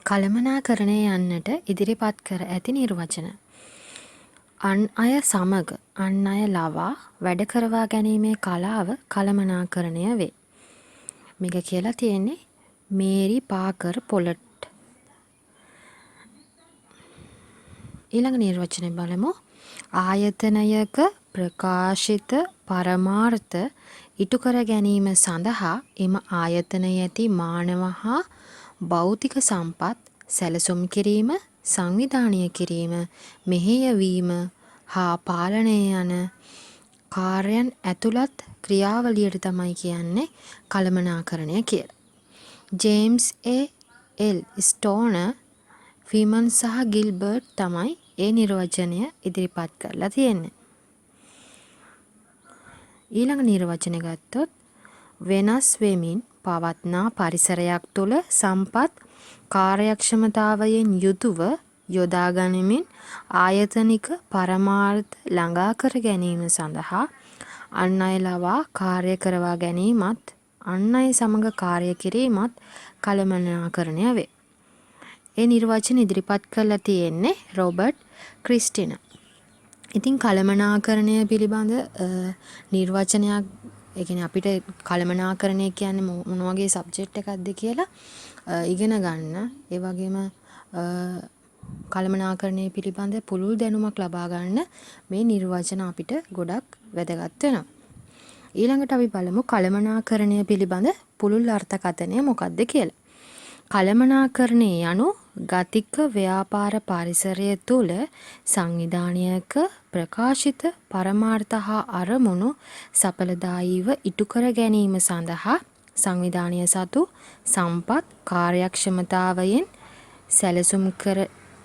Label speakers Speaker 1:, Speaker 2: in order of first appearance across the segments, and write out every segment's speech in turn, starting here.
Speaker 1: කළමනාකරණය යන්නට ඉදිරිපත් කර ඇති නිර්වචන. අන් අය සමග අන් අය ලවා වැඩ කරවා ගැනීමේ කලාව කළමනාකරණය වේ. මේක කියලා තියෙන්නේ මේරි පාකර් පොලට්. ඊළඟ නිර්වචනය බලමු. ආයතනයක ප්‍රකාශිත පරමාර්ථ ඉටු කර ගැනීම සඳහා එම ආයතනයේ ඇති මානව හා භෞතික සම්පත් සැලසුම් කිරීම, සංවිධානය කිරීම, මෙහෙයවීම හා පාලනය යන කාර්යයන් ඇතුළත් ක්‍රියාවලියට තමයි කියන්නේ කළමනාකරණය කියලා. ජේම්ස් එල් ස්ටෝනර්, ෆීමන් සහ ගිල්බර්ට් තමයි ඒ නිර්වචනය ඉදිරිපත් කරලා තියෙන්නේ. ඊළඟ නිර්වචනය ගත්තොත් වෙනස් වෙමින් පවත්නා පරිසරයක් තුළ සම්පත් කාර්යක්ෂමතාවයෙන් යුතුව යොදා ගනිමින් ආයතනික පරමාර්ථ ළඟා කර ගැනීම සඳහා අන් අය ලවා කාර්ය කරවා ගැනීමත් අන් අය සමග කාර්ය කිරීමත් කළමනාකරණය වේ. ඒ නිර්වචන ඉදිරිපත් කරලා තියෙන්නේ රොබර්ට් ක්‍රිස්ටින. ඉතින් කළමනාකරණය පිළිබඳ නිර්වචනයක්, ඒ කියන්නේ අපිට කළමනාකරණය කියන්නේ මොන වගේ සබ්ජෙක්ට් එකක්ද කියලා ඉගෙන ගන්න, ඒ වගේම කළමනාකරණය පිළිබඳ පුළුල් දැනුමක් ලබා ගන්න මේ නිර්වචන අපිට ගොඩක් වැදගත් වෙනවා. ඊළඟට අපි බලමු කළමනාකරණය පිළිබඳ පුළුල් අර්ථකථනය මොකක්ද කියලා. කළමනාකරණය යනු ගතික ව්‍යාපාර පරිසරය තුළ සංවිධානයක ප්‍රකාශිත පරමාර්ථ හා අරමුණු සඵලදායීව ඉටු කර ගැනීම සඳහා සංවිධානය සතු සම්පත් කාර්යක්ෂමතාවයෙන්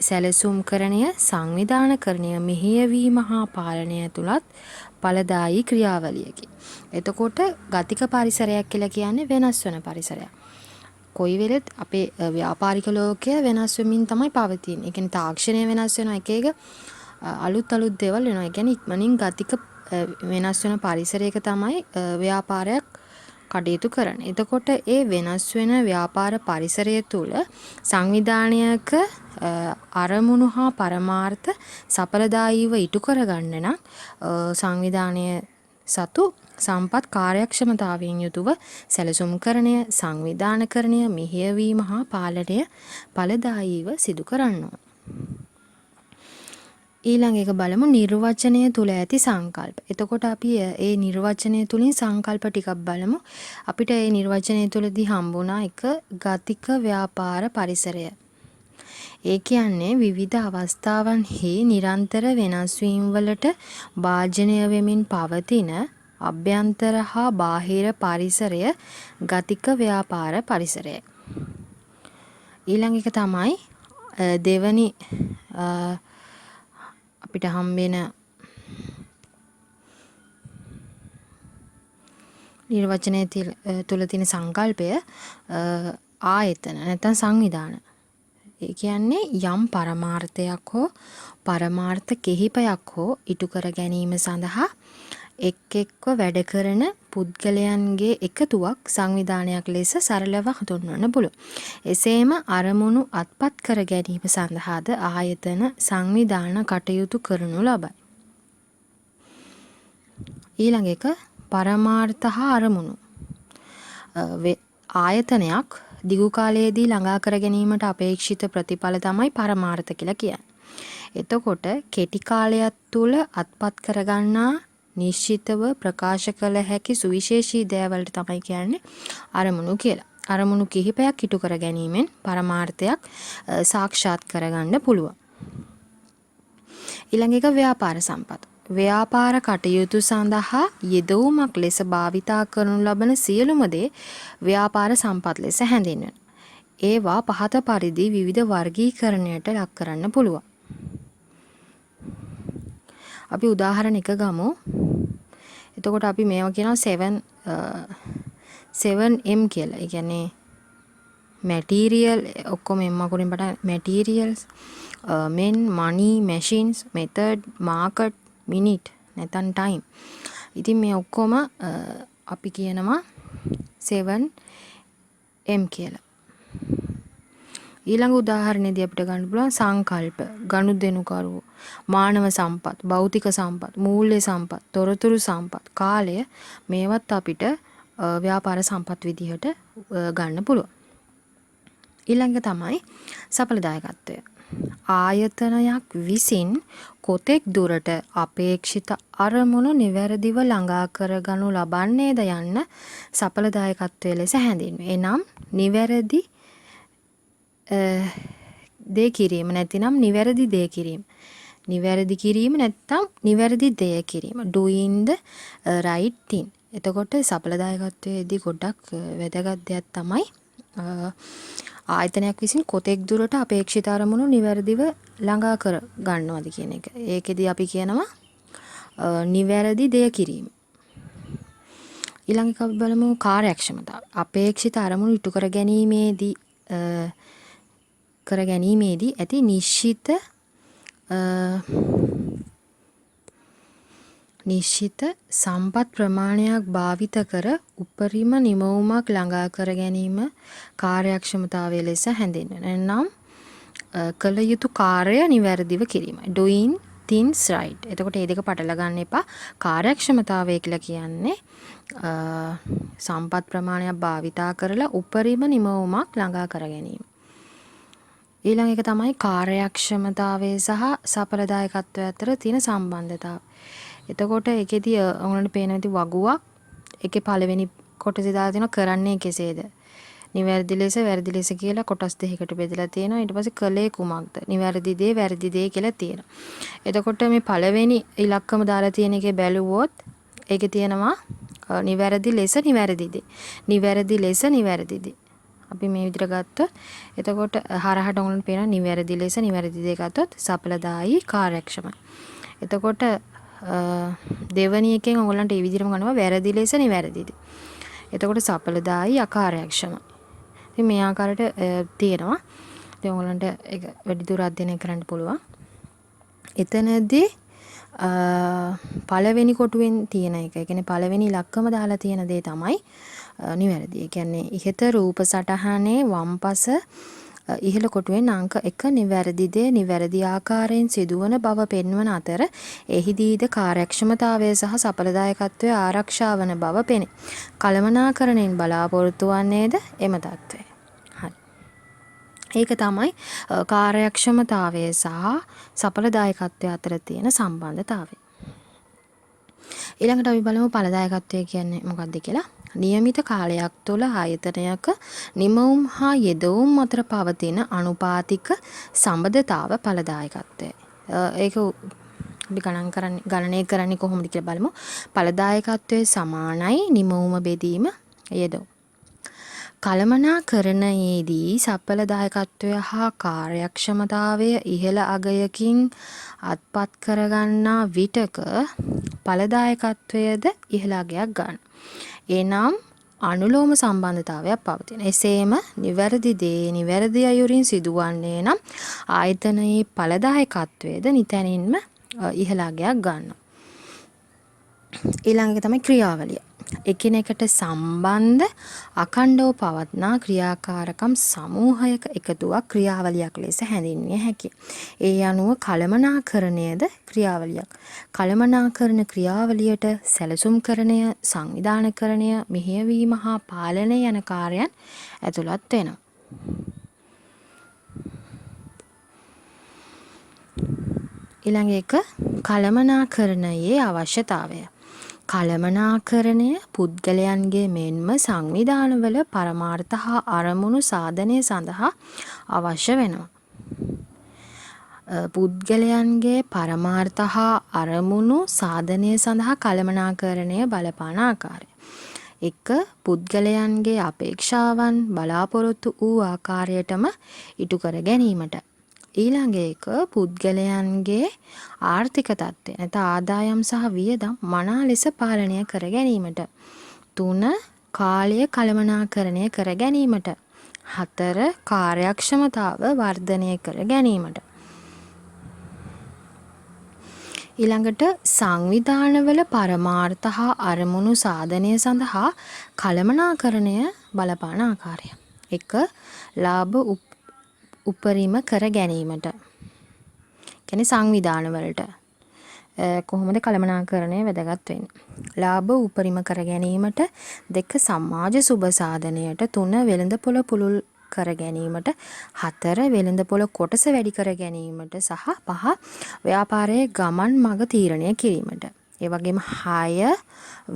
Speaker 1: සැලසුම්කරණය, සංවිධානකරණය, මෙහෙයවීම හා පාලනය තුළත් ඵලදායී ක්‍රියාවලියකි. එතකොට ගතික පරිසරයක් කියලා කියන්නේ වෙනස් වෙන පරිසරයක්. කොයි වෙලෙත් අපේ ව්‍යාපාරික ලෝකය වෙනස් වෙමින් තමයි පවතින්නේ. ඒ කියන්නේ තාක්ෂණය වෙනස් වෙනවා, එක එක අලුත් දේවල් වෙනවා. ඒ කියන්නේ ඉක්මනින් ගතික වෙනස් වෙන පරිසරයක තමයි ව්‍යාපාරයක් කටයුතු කරන්නේ. එතකොට ඒ වෙනස් වෙන ව්‍යාපාර පරිසරය තුළ සංවිධානයක අරමුණු හා පරමාර්ථ සඵලදායීව ඉටු කරගන්න නම් සංවිධානය සතු සම්පත් කාර්යක්ෂමතාවයෙන් යුතුව සැලසුම්කරණය, සංවිධානකරණය, මෙහෙයවීම හා පාලනය ඵලදායීව සිදු කරනවා. ඊළඟ එක බලමු නිර්වචනය තුල ඇති සංකල්ප. එතකොට අපි ඒ නිර්වචනය තුලින් සංකල්ප ටිකක් බලමු. අපිට ඒ නිර්වචනය තුලදී හම්බුණා එක ගතික ව්‍යාපාර පරිසරය. ඒ කියන්නේ විවිධ අවස්ථාවන්හි නිරන්තර වෙනස් වීම් වලට භාජනය වෙමින් පවතින අභ්‍යන්තර හා බාහිර පරිසරය ගතික ව්‍යාපාර පරිසරය. ඊළඟ එක තමයි දෙවනි අපිට හම්බෙන නිර්වචනයේ තුල තියෙන සංකල්පය ආයතන නැත්නම් සංවිධාන. ඒ කියන්නේ යම් පරමාර්ථයක් හෝ පරමාර්ථ කිහිපයක් හෝ ඉටු කර ගැනීම සඳහා එක් එක්ව වැඩ කරන පුද්ගලයන්ගේ එකතුවක් සංවිධානයක් ලෙස සරලව හඳුන්වන්න පුළුවන්. එසේම අරමුණු අත්පත් කර ගැනීම සඳහාද ආයතන සංවිධාන කටයුතු කරනු ලබයි. ඊළඟ එක පරමාර්ථ හා අරමුණු. ආයතනයක් දිගු කාලයේදී ළඟා කර ගැනීමට අපේක්ෂිත ප්‍රතිඵල තමයි පරමාර්ථ කියලා කියන්නේ. එතකොට කෙටි කාලයක් තුල අත්පත් කරගන්නා නිශ්චිතව ප්‍රකාශ කළ හැකි සුවිශේෂී දේවල්ට තමයි කියන්නේ අරමුණු කියලා. අරමුණු කිහිපයක් ඉටු කර ගැනීමෙන් පරමාර්ථයක් සාක්ෂාත් කරගන්න පුළුවන්. ඊළඟ එක ව්‍යාපාර සම්පත්. ව්‍යාපාර කටයුතු සඳහා යෙදවුමක් ලෙස භාවිතා කරනු ලබන සියලුම දේ ව්‍යාපාර සම්පත් ලෙස හැඳින්වෙනවා. ඒවා පහත පරිදි විවිධ වර්ගීකරණයට ලක් කරන්න පුළුවන්. අපි උදාහරණ එක ගමු. එතකොට අපි මේවා කියනවා 7M කියලා. ඒ කියන්නේ මැටීරියල් ඔක්කොම M අකුරින් පටන් materials, men, money, machines, method, market, minute නැත්නම් time. ඉතින් මේ ඔක්කොම අපි කියනවා 7M කියලා. ඊළඟ උදාහරණයේදී අපිට ගන්න පුළුවන් සංකල්ප, ගනුදෙනුකරුවෝ, මානව සම්පත්, භෞතික සම්පත්, මූල්‍ය සම්පත්, තොරතුරු සම්පත්, කාලය මේවත් අපිට ව්‍යාපාර සම්පත් විදිහට ගන්න පුළුවන්. ඊළඟ තමයි සඵලදායකත්වය. ආයතනයක් විසින් කොතෙක් දුරට අපේක්ෂිත අරමුණු නිවැරදිව ළඟා කරගනු ලබන්නේද යන්න සඵලදායකත්වය ලෙස හැඳින්වේ. එනම් නිවැරදි දේ කිරීම නැතිනම් නිවැරදි දේ කිරීම. නිවැරදි කිරීම නැත්නම් නිවැරදි දේ කිරීම. doing the right thing. එතකොට සඵලදායකත්වයේදී ගොඩක් වැදගත් දෙයක් තමයි ආයතනයක් විසින් කොතෙක් දුරට අපේක්ෂිත අරමුණු නිවැරදිව ළඟා කර ගන්නවද කියන එක. ඒකෙදී අපි කියනවා නිවැරදි දෙය කිරීම. ඊළඟ එක අපි බලමු කාර්යක්ෂමතාව. අපේක්ෂිත අරමුණු ඉටු කර ගැනීමේදී ඇති නිශ්චිත සම්පත් ප්‍රමාණයක් භාවිත කර උපරිම නිමවුමක් ළඟා කර ගැනීම කාර්යක්ෂමතාවය ලෙස හැඳින්වෙනවා. එනම් කළ යුතු කාර්ය නිවැරදිව කිරීමයි. doing things right. එතකොට මේ දෙක පටල ගන්න එපා. කාර්යක්ෂමතාවය කියලා කියන්නේ සම්පත් ප්‍රමාණයක් භාවිතා කරලා උපරිම නිමවුමක් ළඟා කර ගැනීම. ඊළඟ එක තමයි කාර්යක්ෂමතාවය සහ සඵලදායකත්වය අතර තියෙන සම්බන්ධතාවය. එතකොට ඒකෙදී ඔයගොල්ලන්ට පේන විදිහ වගුවක් ඒකේ පළවෙනි කොටසේ දාලා තියෙනවා කරන්නේ කෙසේද? නිවැරදි ලෙස වැරදි ලෙස කියලා කොටස් දෙකකට බෙදලා තියෙනවා. ඊට පස්සේ කලේ කුමක්ද? නිවැරදි දේ වැරදි දේ කියලා තියෙනවා. එතකොට මේ පළවෙනි ඉලක්කම දාලා තියෙන එකේ බැලුවොත් ඒකේ තියෙනවා නිවැරදි ලෙස නිවැරදි දේ. නිවැරදි ලෙස නිවැරදි දේ. අපි මේ විදිහට ගත්තොත් එතකොට හරහට ඔයගොල්ලන්ට පේනවා නිවැරදි ලෙස නිවැරදි දේ ගත්තොත් සඵලදායි කාර්යක්ෂමයි. එතකොට දෙවැනි එකෙන් ඔයගොල්ලන්ට මේ විදිහටම ගන්නවා වැරදි ලෙස නිවැරදි දේ. එතකොට සඵලදායි අකාර්යක්ෂමයි. ඉතින් මේ ආකාරයට තියෙනවා. ඉතින් ඔයගොල්ලන්ට ඒක වැඩිදුර අධ්‍යයනය කරන්න පුළුවන්. එතනදී පළවෙනි කොටුවෙන් තියෙන එක. ඒ කියන්නේ පළවෙනි ඉලක්කම දාලා තියෙන දේ තමයි නිවැරදි. ඒ කියන්නේ ඉහත රූප සටහනේ වම්පස ඉහළ කොටුවෙන් අංක 1 නිවැරදි දේ නිවැරදි ආකාරයෙන් සිදුවන බව පෙන්වන අතර එහිදීද කාර්යක්ෂමතාවය සහ සඵලදායකත්වය ආරක්ෂා වන බව පෙනේ. කළමනාකරණයෙන් බලාපොරොත්තු වන්නේද එම தත්වය. හරි. ඒක තමයි කාර්යක්ෂමතාවය සහ සඵලදායකත්වය අතර තියෙන සම්බන්ධතාවය. ඊළඟට අපි බලමු ඵලදායකත්වය කියන්නේ මොකක්ද කියලා. නියමිත කාලයක් තුළ ආයතනයක නිමවුම් හා යෙදවුම් අතර පවතින අනුපාතික සම්බන්ධතාව ඵලදායකත්වය. ඒක අපි ගණනය කරන්නේ කොහොමද කියලා බලමු. ඵලදායකත්වයේ සමානයි නිමවුම බෙදීම යෙදවුම්. කළමනාකරණයේදී සඵලදායකත්වය හා කාර්යක්ෂමතාවය ඉහළ අගයකින් අත්පත් කරගන්නා විටක ඵලදායකත්වයද ඉහළ අගයක් ගන්න. එනම් අනුලෝම සම්බන්ධතාවයක් පවතින. එසේම නිවැරදි දේ නිවැරදි අයුරින් සිදුවන්නේ නම් ආයතනයේ ඵලදායකත්වයේද නිතැනින්ම ඉහළ අගයක් ගන්නවා. ඊළඟ එක තමයි ක්‍රියාවලිය. එකිනෙකට සම්බන්ධ අඛණ්ඩව පවත්නා ක්‍රියාකාරකම් සමූහයක එකතුවක් ක්‍රියාවලියක් ලෙස හැඳින්විය හැකිය. ඒ අනුව කළමනාකරණයද ක්‍රියාවලියක්. කළමනාකරණ ක්‍රියාවලියට සැලසුම්කරණය, සංවිධානකරණය, මෙහෙයවීම හා පාලනය යන කාර්යයන් ඇතුළත් වෙනවා. ඊළඟ එක කළමනාකරණයේ අවශ්‍යතාවය. කළමනාකරණය පුද්ගලයන්ගේ මෙන්ම සංවිධානවල පරමාර්ථ හා අරමුණු සාධනය සඳහා අවශ්‍ය වෙනවා. පුද්ගලයන්ගේ පරමාර්ථ හා අරමුණු සාධනය සඳහා කළමනාකරණය බලපාන ආකාරය. 1. පුද්ගලයන්ගේ අපේක්ෂාවන් බලාපොරොත්තු වූ ආකාරයටම ඉටු කර ගැනීමට. ඊළඟ එක පුද්ගලයන්ගේ ආර්ථික තත්ත්වය නැත්නම් ආදායම් සහ වියදම් මනා ලෙස පාලනය කර ගැනීමට. 3. කාලය කළමනාකරණය කර ගැනීමට. 4. කාර්යක්ෂමතාව වර්ධනය කර ගැනීමට. ඊළඟට සංවිධානවල පරමාර්ථ හා අරමුණු සාධනය සඳහා කළමනාකරණය බලපාන ආකාරය. 1. ලාභ උපරිම කර ගැනීමට. කියන්නේ සංවිධාන වලට කොහොමද කළමනාකරණය වැදගත් වෙන්නේ? ලාභ උපරිම කර ගැනීමට, 2 සමාජ සුබ සාධනයට, 3 වෙළඳපොළ පුළුල් කර ගැනීමට, 4 වෙළඳපොළ කොටස වැඩි කර ගැනීමට සහ 5 ව්‍යාපාරයේ ගමන් මඟ තීරණය කිරීමට. ඒ වගේම 6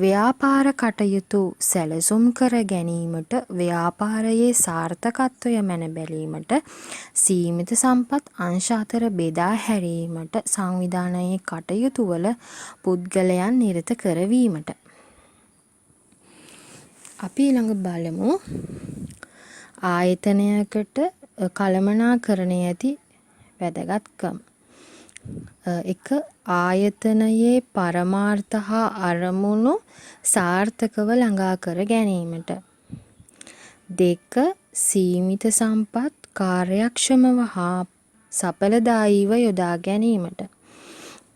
Speaker 1: ව්‍යාපාර කටයුතු සැලසුම් කර ගැනීමට, ව්‍යාපාරයේ සාර්ථකත්වය මැන බැලීමට, සීමිත සම්පත් අංශ අතර බෙදා හැරීමට, සංවිධානයේ කටයුතු වල පුද්ගලයන් නිරත කරවීමට. අපි ඊළඟ බලමු ආයතනයකට කළමනාකරණය ඇති වැදගත්කම්. 1 ආයතනයේ පරමාර්ථ හා අරමුණු සාර්ථකව ළඟා කර ගැනීමට. 2 සීමිත සම්පත් කාර්යක්ෂමව හා සඵලදායීව යොදා ගැනීමට.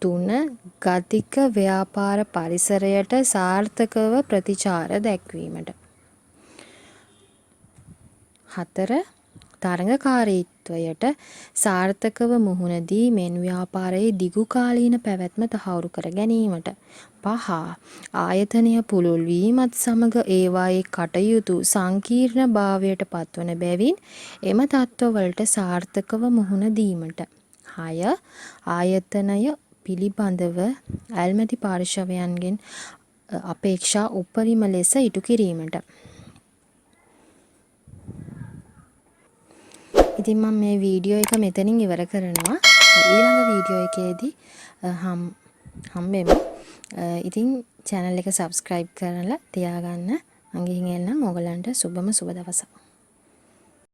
Speaker 1: 3 ගතික ව්‍යාපාර පරිසරයට සාර්ථකව ප්‍රතිචාර දැක්වීමට. 4 තරඟකාරීත්වයට සාර්ථකව මුහුණ දී මෙන් ව්‍යාපාරයේ දිගු කාලීන පැවැත්ම තහවුරු කර ගැනීමට. 5 ආයතනය පුළුල් වීමත් සමග ඒවායේ කටයුතු සංකීර්ණ භාවයට පත්වන බැවින් එම තත්ත්වවලට සාර්ථකව මුහුණ දීමට. 6 ආයතනය පිළිබඳව ඇල්මැති පාර්ශවයන්ගෙන් අපේක්ෂා උපරිම ලෙස ඉටු කිරීමට. ඉතින් මම මේ වීඩියෝ එක මෙතනින් ඉවර කරනවා. ඊළඟ වීඩියෝ එකේදී හම්බෙමු. ඉතින් channel එක subscribe කරලා තියාගන්න. මං ගිහින් එන්නම්. ඕගලන්ට සුබම සුබ දවසක්.